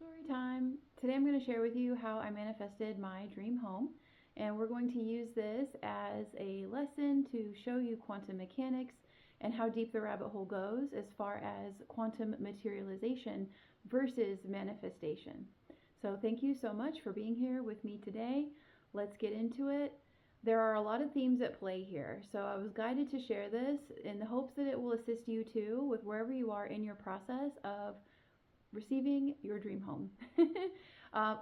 Story time. Today I'm going to share with you how I manifested my dream home, and we're going to use this as a lesson to show you quantum mechanics and how deep the rabbit hole goes as far as quantum materialization versus manifestation. So thank you so much for being here with me today. Let's get into it. There are a lot of themes at play here, so I was guided to share this in the hopes that it will assist you too with wherever you are in your process of receiving your dream home.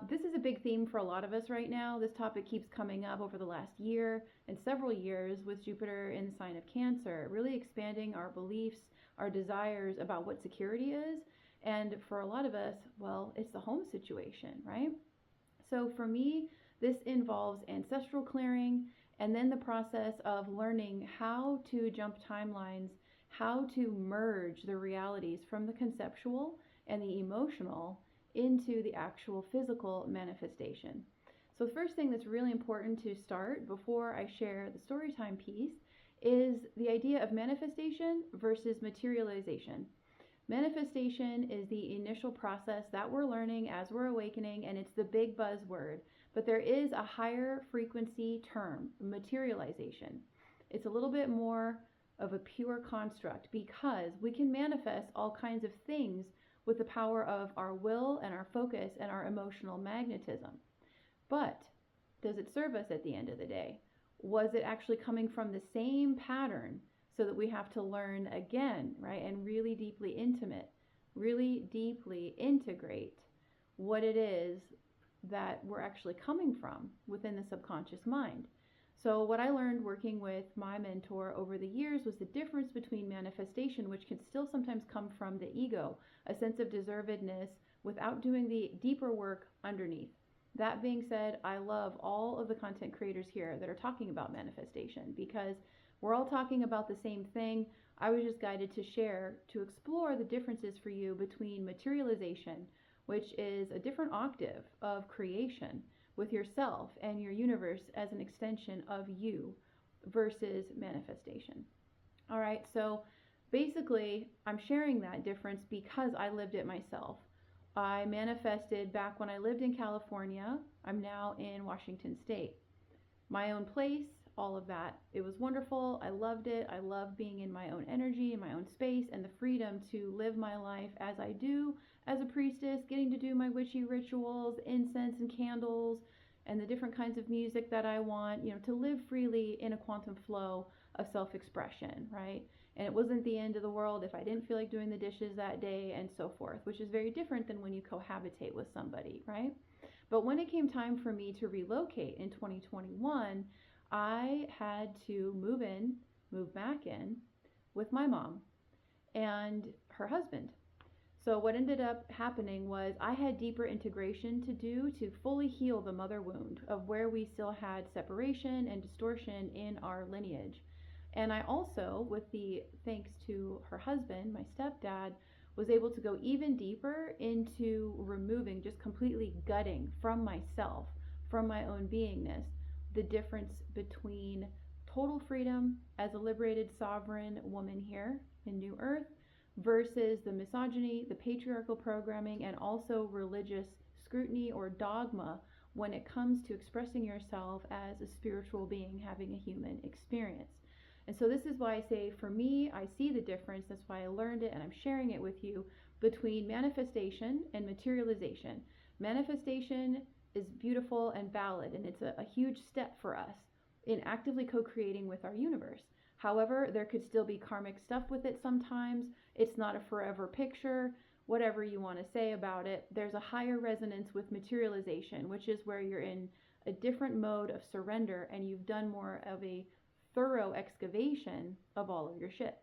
This is a big theme for a lot of us right now. This topic keeps coming up over the last year and several years with Jupiter in the sign of Cancer, really expanding our beliefs, our desires about what security is. And for a lot of us, well, it's the home situation, right? So for me, this involves ancestral clearing and then the process of learning how to jump timelines, how to merge the realities from the conceptual and the emotional into the actual physical manifestation. So the first thing that's really important to start before I share the storytime piece is the idea of manifestation versus materialization. Manifestation is the initial process that we're learning as we're awakening, and it's the big buzzword. But there is a higher frequency term, materialization. It's a little bit more of a pure construct because we can manifest all kinds of things with the power of our will and our focus and our emotional magnetism. But does it serve us at the end of the day? Was it actually coming from the same pattern so that we have to learn again, right? And really deeply integrate what it is that we're actually coming from within the subconscious mind. So what I learned working with my mentor over the years was the difference between manifestation, which can still sometimes come from the ego, a sense of deservedness without doing the deeper work underneath. That being said, I love all of the content creators here that are talking about manifestation because we're all talking about the same thing. I was just guided to share, to explore the differences for you between materialization, which is a different octave of creation with yourself and your universe as an extension of you, versus manifestation. All right, so basically I'm sharing that difference because I lived it myself. I manifested back when I lived in California. I'm now in Washington State. My own place, all of that. It was wonderful. I loved it. I love being in my own energy, in my own space, and the freedom to live my life as I do as a priestess, getting to do my witchy rituals, incense and candles, and the different kinds of music that I want, to live freely in a quantum flow of self-expression, right? And it wasn't the end of the world if I didn't feel like doing the dishes that day and so forth, which is very different than when you cohabitate with somebody, right? But when it came time for me to relocate in 2021, I had to move back in with my mom and her husband. So what ended up happening was I had deeper integration to do to fully heal the mother wound of where we still had separation and distortion in our lineage. And I also, with the thanks to her husband, my stepdad, was able to go even deeper into removing, just completely gutting from myself, from my own beingness, the difference between total freedom as a liberated sovereign woman here in New Earth versus the misogyny, the patriarchal programming, and also religious scrutiny or dogma when it comes to expressing yourself as a spiritual being having a human experience. And so this is why I say, for me, I see the difference. That's why I learned it and I'm sharing it with you between manifestation and materialization. Manifestation is beautiful and valid, and it's a huge step for us in actively co-creating with our universe. However, there could still be karmic stuff with it sometimes. It's not a forever picture, whatever you want to say about it. There's a higher resonance with materialization, which is where you're in a different mode of surrender and you've done more of a thorough excavation of all of your shit.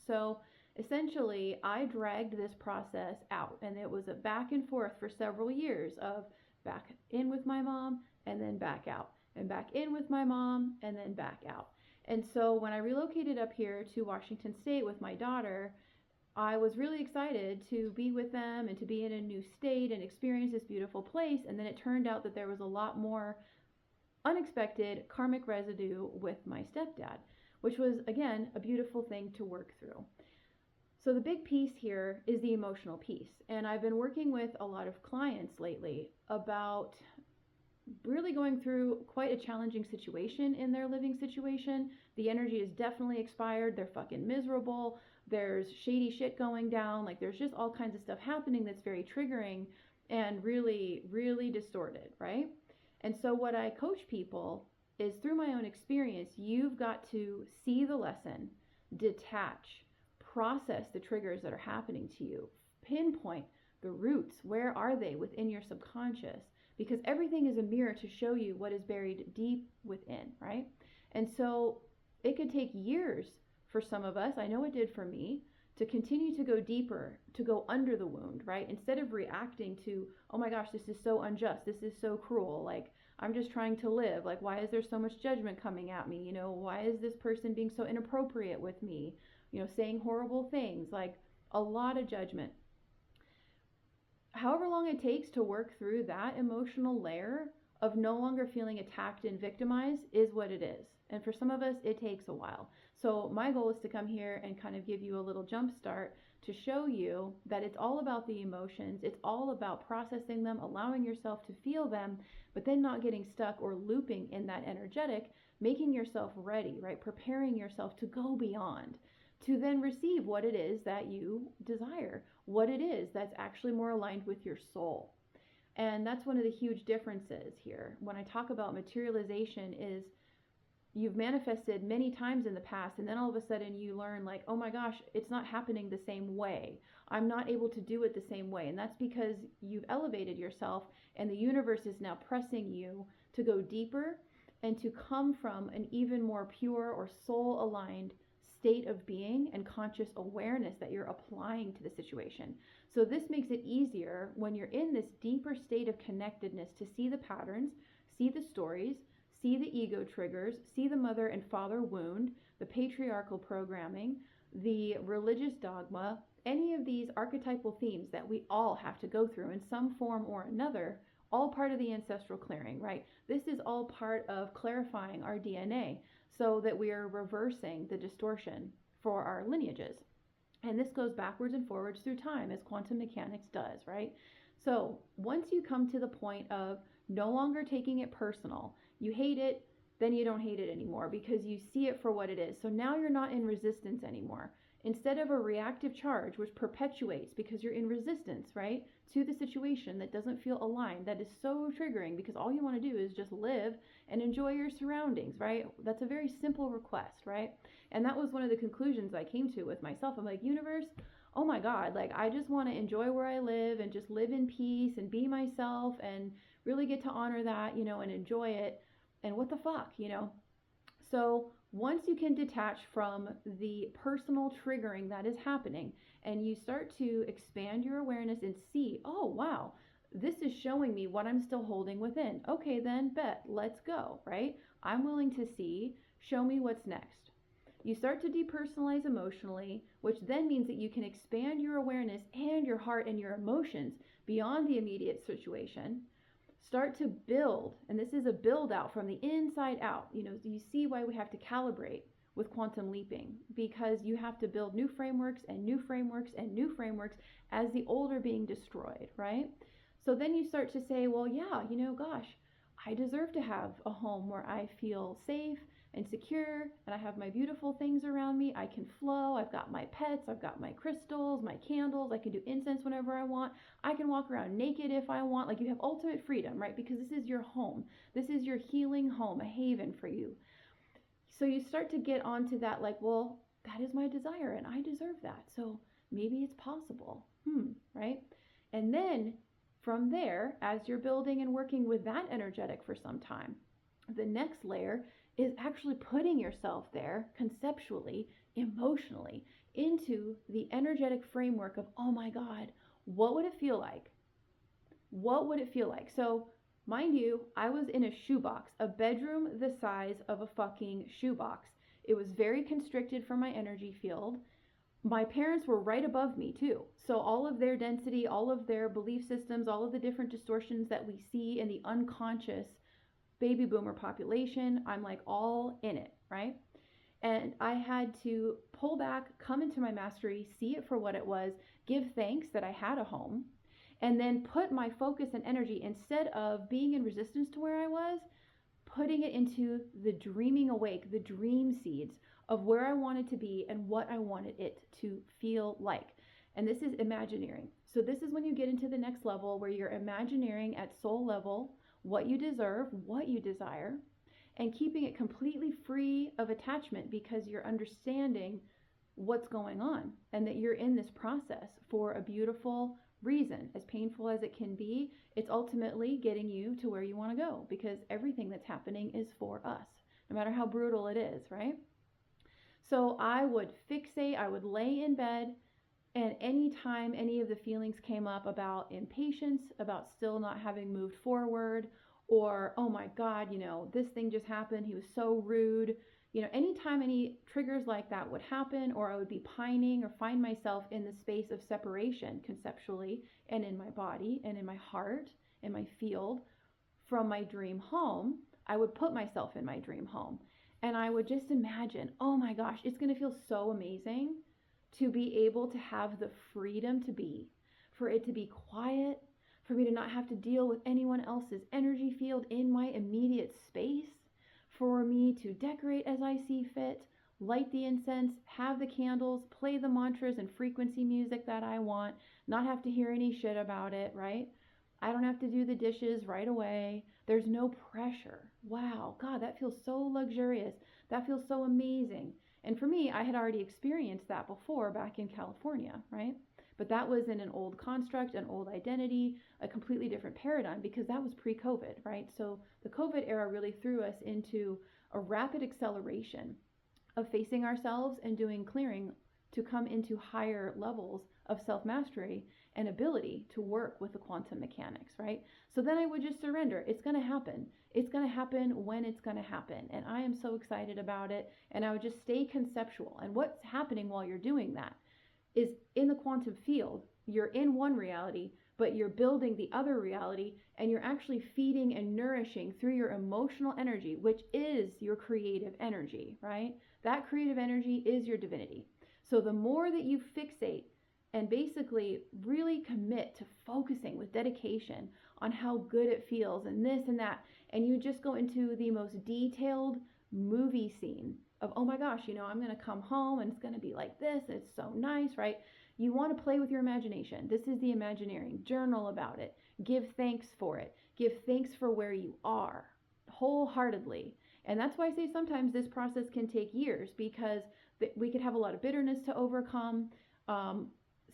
So essentially, I dragged this process out, and it was a back and forth for several years of back in with my mom and then back out, and back in with my mom and then back out. And so when I relocated up here to Washington State with my daughter, I was really excited to be with them and to be in a new state and experience this beautiful place. And then it turned out that there was a lot more unexpected karmic residue with my stepdad, which was, again, a beautiful thing to work through. So the big piece here is the emotional piece. And I've been working with a lot of clients lately about really going through quite a challenging situation in their living situation. The energy is definitely expired. They're fucking miserable. There's shady shit going down. Like, there's just all kinds of stuff happening that's very triggering and really, really distorted, right? And so what I coach people is, through my own experience, you've got to see the lesson, detach, process the triggers that are happening to you, pinpoint the roots. Where are they within your subconscious? Because everything is a mirror to show you what is buried deep within, right? And so it could take years for some of us, I know it did for me, to continue to go deeper, to go under the wound, right? Instead of reacting to, oh my gosh, this is so unjust, this is so cruel, like, I'm just trying to live, like, why is there so much judgment coming at me? You know, why is this person being so inappropriate with me? You know, saying horrible things, like a lot of judgment. However long it takes to work through that emotional layer of no longer feeling attacked and victimized is what it is. And for some of us, it takes a while. So my goal is to come here and kind of give you a little jump start to show you that it's all about the emotions. It's all about processing them, allowing yourself to feel them, but then not getting stuck or looping in that energetic, making yourself ready, right? Preparing yourself to go beyond, to then receive what it is that you desire, what it is that's actually more aligned with your soul. And that's one of the huge differences here. When I talk about materialization, is you've manifested many times in the past, and then all of a sudden you learn, like, oh my gosh, it's not happening the same way. I'm not able to do it the same way. And that's because you've elevated yourself, and the universe is now pressing you to go deeper and to come from an even more pure or soul aligned state of being and conscious awareness that you're applying to the situation. So this makes it easier when you're in this deeper state of connectedness to see the patterns, see the stories, see the ego triggers, see the mother and father wound, the patriarchal programming, the religious dogma, any of these archetypal themes that we all have to go through in some form or another, all part of the ancestral clearing, right? This is all part of clarifying our DNA so that we are reversing the distortion for our lineages. And this goes backwards and forwards through time, as quantum mechanics does, right? So once you come to the point of no longer taking it personal, you hate it, then you don't hate it anymore because you see it for what it is. So now you're not in resistance anymore. Instead of a reactive charge, which perpetuates because you're in resistance, right, to the situation that doesn't feel aligned, that is so triggering because all you want to do is just live and enjoy your surroundings, right? That's a very simple request, right? And that was one of the conclusions I came to with myself. I'm like, universe, oh my God, like, I just want to enjoy where I live and just live in peace and be myself and really get to honor that, you know, and enjoy it. And what the fuck, you know? So once you can detach from the personal triggering that is happening and you start to expand your awareness and see, oh, wow, this is showing me what I'm still holding within. Okay, then bet, let's go, right? I'm willing to see, show me what's next. You start to depersonalize emotionally, which then means that you can expand your awareness and your heart and your emotions beyond the immediate situation. Start to build, and this is a build out from the inside out. You know, you see why we have to calibrate with quantum leaping, because you have to build new frameworks and new frameworks and new frameworks as the old are being destroyed, right? So then you start to say, well, yeah, you know, gosh, I deserve to have a home where I feel safe and secure, and I have my beautiful things around me. I can flow. I've got my pets. I've got my crystals, my candles. I can do incense whenever I want. I can walk around naked if I want. Like, you have ultimate freedom, right? Because this is your home. This is your healing home, a haven for you. So you start to get onto that, like, well, that is my desire and I deserve that. So maybe it's possible, right? And then from there, as you're building and working with that energetic for some time, the next layer is actually putting yourself there conceptually, emotionally, into the energetic framework of, oh my God, what would it feel like? What would it feel like? So, mind you, I was in a shoebox, a bedroom the size of a fucking shoebox. It was very constricted from my energy field. My parents were right above me too. So all of their density, all of their belief systems, all of the different distortions that we see in the unconscious baby boomer population, I'm like all in it, right? And I had to pull back, come into my mastery, see it for what it was, give thanks that I had a home, and then put my focus and energy, instead of being in resistance to where I was, putting it into the dreaming awake, the dream seeds of where I wanted to be and what I wanted it to feel like. And this is imagineering. So this is when you get into the next level, where you're imagineering at soul level what you deserve, what you desire, and keeping it completely free of attachment, because you're understanding what's going on and that you're in this process for a beautiful reason. As painful as it can be, it's ultimately getting you to where you want to go, because everything that's happening is for us, no matter how brutal it is, right? So I would fixate, I would lay in bed, and anytime any of the feelings came up about impatience, about still not having moved forward, or, oh my God, this thing just happened, he was so rude. Anytime any triggers like that would happen, or I would be pining or find myself in the space of separation conceptually, and in my body and in my heart, in my field, from my dream home, I would put myself in my dream home. And I would just imagine, oh my gosh, it's going to feel so amazing to be able to have the freedom to be, for it to be quiet, for me to not have to deal with anyone else's energy field in my immediate space, for me to decorate as I see fit, light the incense, have the candles, play the mantras and frequency music that I want, not have to hear any shit about it, right? I don't have to do the dishes right away. There's no pressure. Wow, God, that feels so luxurious. That feels so amazing. And for me, I had already experienced that before back in California, right? But that was in an old construct, an old identity, a completely different paradigm, because that was pre-COVID, right? So the COVID era really threw us into a rapid acceleration of facing ourselves and doing clearing to come into higher levels of self-mastery and ability to work with the quantum mechanics, right? So then I would just surrender. It's going to happen. It's going to happen when it's going to happen. And I am so excited about it. And I would just stay conceptual. And what's happening while you're doing that is, in the quantum field, you're in one reality, but you're building the other reality, and you're actually feeding and nourishing through your emotional energy, which is your creative energy, right? That creative energy is your divinity. So the more that you fixate and basically really commit to focusing with dedication on how good it feels and this and that, and you just go into the most detailed movie scene of, oh my gosh, I'm going to come home and it's going to be like this, and it's so nice, right? You want to play with your imagination. This is the Imagineering. Journal about it. Give thanks for it. Give thanks for where you are wholeheartedly. And that's why I say sometimes this process can take years, because we could have a lot of bitterness to overcome,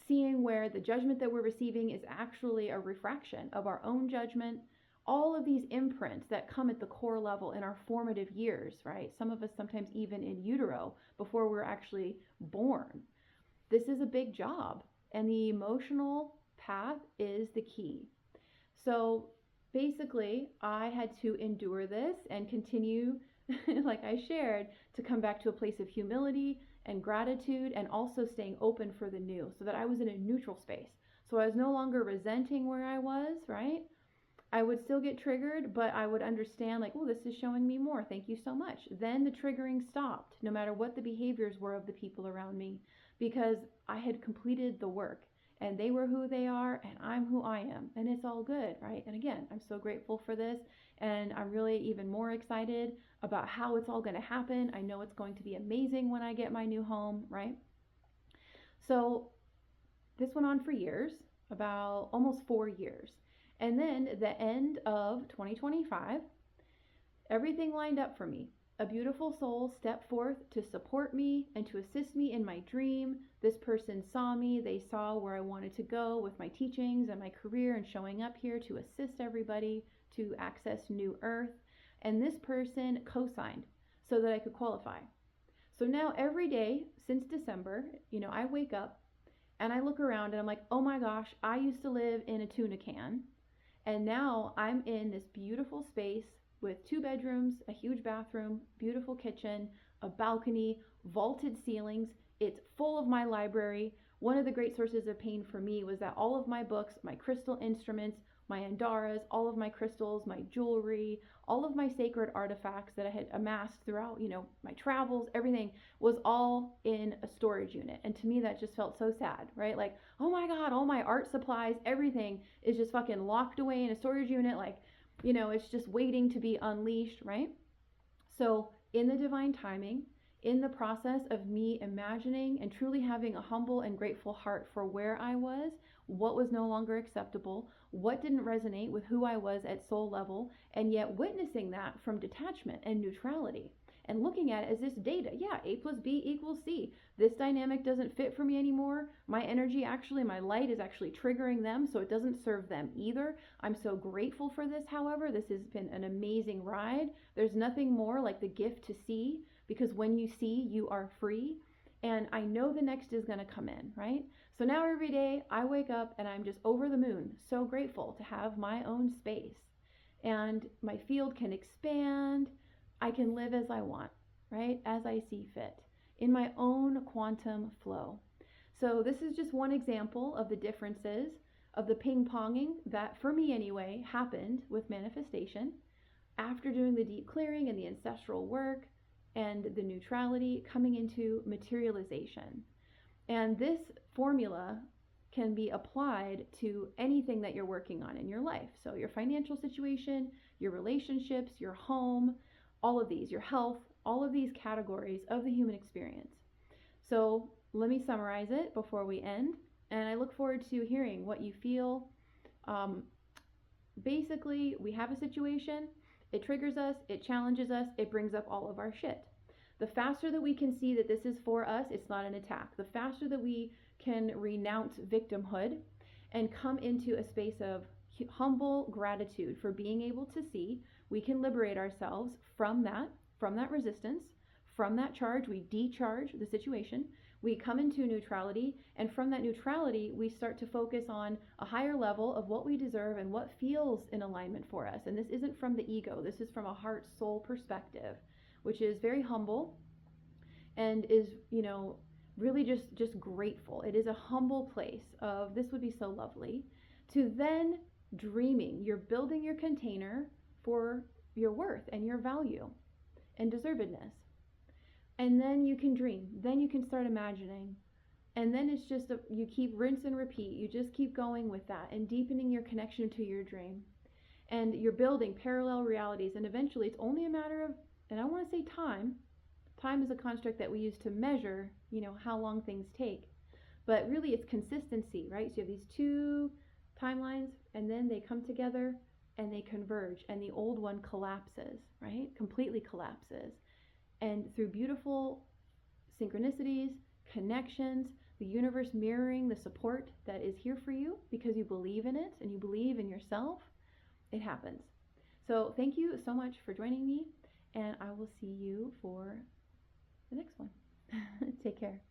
seeing where the judgment that we're receiving is actually a refraction of our own judgment. All of these imprints that come at the core level in our formative years, right? Some of us sometimes even in utero, before we're actually born. This is a big job, and the emotional path is the key. So basically, I had to endure this and continue, like I shared, to come back to a place of humility and gratitude, and also staying open for the new, so that I was in a neutral space. So I was no longer resenting where I was, right? I would still get triggered, but I would understand, like, oh, this is showing me more. Thank you so much. Then the triggering stopped, no matter what the behaviors were of the people around me, because I had completed the work, and they were who they are, and I'm who I am, and it's all good, right? And again, I'm so grateful for this, and I'm really even more excited about how it's all going to happen. I know it's going to be amazing when I get my new home, right? So this went on for years, about almost 4 years. And then the end of 2025, everything lined up for me. A beautiful soul stepped forth to support me and to assist me in my dream. This person saw me. They saw where I wanted to go with my teachings and my career, and showing up here to assist everybody to access new earth. And this person co-signed so that I could qualify. So now every day since December, I wake up and I look around and I'm like, oh my gosh, I used to live in a tuna can. And now I'm in this beautiful space with 2 bedrooms, a huge bathroom, beautiful kitchen, a balcony, vaulted ceilings. It's full of my library one of the great sources of pain for me was that all of my books, my crystal instruments, my andaras, all of my crystals, my jewelry, all of my sacred artifacts that I had amassed throughout, my travels, everything was all in a storage unit. And to me, that just felt so sad, right? Like, oh my God, all my art supplies, everything is just fucking locked away in a storage unit. Like, it's just waiting to be unleashed, right? So in the divine timing, in the process of me imagining and truly having a humble and grateful heart for where I was, what was no longer acceptable, what didn't resonate with who I was at soul level, and yet witnessing that from detachment and neutrality and looking at it as this data. Yeah, A plus B equals C. This dynamic doesn't fit for me anymore. My energy, actually, my light is actually triggering them, so it doesn't serve them either. I'm so grateful for this, however. This has been an amazing ride. There's nothing more like the gift to see, because when you see, you are free. And I know the next is going to come in, right? So now every day I wake up and I'm just over the moon, so grateful to have my own space. And my field can expand. I can live as I want, right? As I see fit, in my own quantum flow. So this is just one example of the differences of the ping-ponging that, for me anyway, happened with manifestation after doing the deep clearing and the ancestral work and the neutrality, coming into materialization. And this formula can be applied to anything that you're working on in your life. So your financial situation, your relationships, your home, all of these, your health, all of these categories of the human experience. So let me summarize it before we end. And I look forward to hearing what you feel. Basically, we have a situation. It triggers us, it challenges us, it brings up all of our shit. The faster that we can see that this is for us, it's not an attack. The faster that we can renounce victimhood and come into a space of humble gratitude for being able to see, we can liberate ourselves from that resistance, from that charge. We decharge the situation. We come into neutrality, and from that neutrality, we start to focus on a higher level of what we deserve and what feels in alignment for us. And this isn't from the ego. This is from a heart soul perspective, which is very humble and is, really just grateful. It is a humble place of, this would be so lovely, to then dreaming. You're building your container for your worth and your value and deservedness. And then you can dream. Then you can start imagining. And then it's just, you keep rinse and repeat. You just keep going with that and deepening your connection to your dream. And you're building parallel realities. And eventually it's only a matter of, and I want to say time. Time is a construct that we use to measure, how long things take. But really it's consistency, right? So you have these two timelines, and then they come together and they converge, and the old one collapses, right? Completely collapses. And through beautiful synchronicities, connections, the universe mirroring the support that is here for you because you believe in it and you believe in yourself, it happens. So thank you so much for joining me, and I will see you for the next one. Take care.